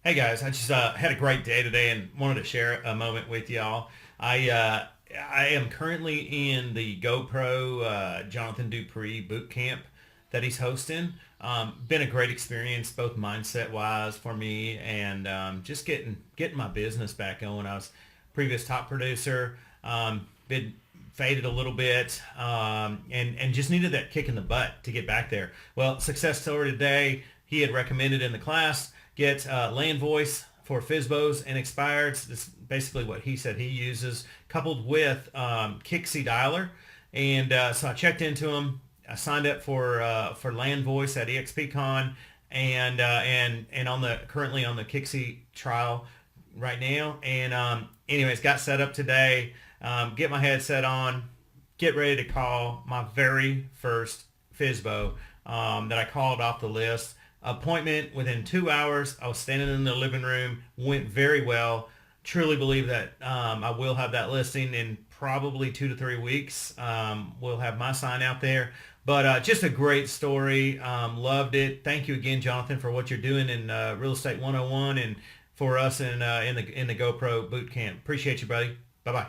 Hey guys, I just had a great day today and wanted to share a moment with y'all. I am currently in the GoPro Jonathan Dupree boot camp that he's hosting. Been a great experience, both mindset wise for me and just getting my business back going. I was previous top producer, been faded a little bit, and just needed that kick in the butt to get back there. Well, success story today. He had recommended in the class get land voice for FISBOs and expireds. That's basically what he said he uses, coupled with Kixie Dialer. And so I checked into him. I signed up for land voice at EXPCon, and on the currently on the Kixie trial right now. And anyways, got set up today. Get my headset on. Get ready to call my very first FISBO that I called off the list. Appointment within 2 hours. I was standing in the living room. Went very well. Truly believe that I will have that listing in probably 2 to 3 weeks. We'll have my sign out there. But just a great story. Loved it. Thank you again, Jonathan, for what you're doing in Real Estate 101 and for us in the GoPro boot camp. Appreciate you, buddy. Bye bye.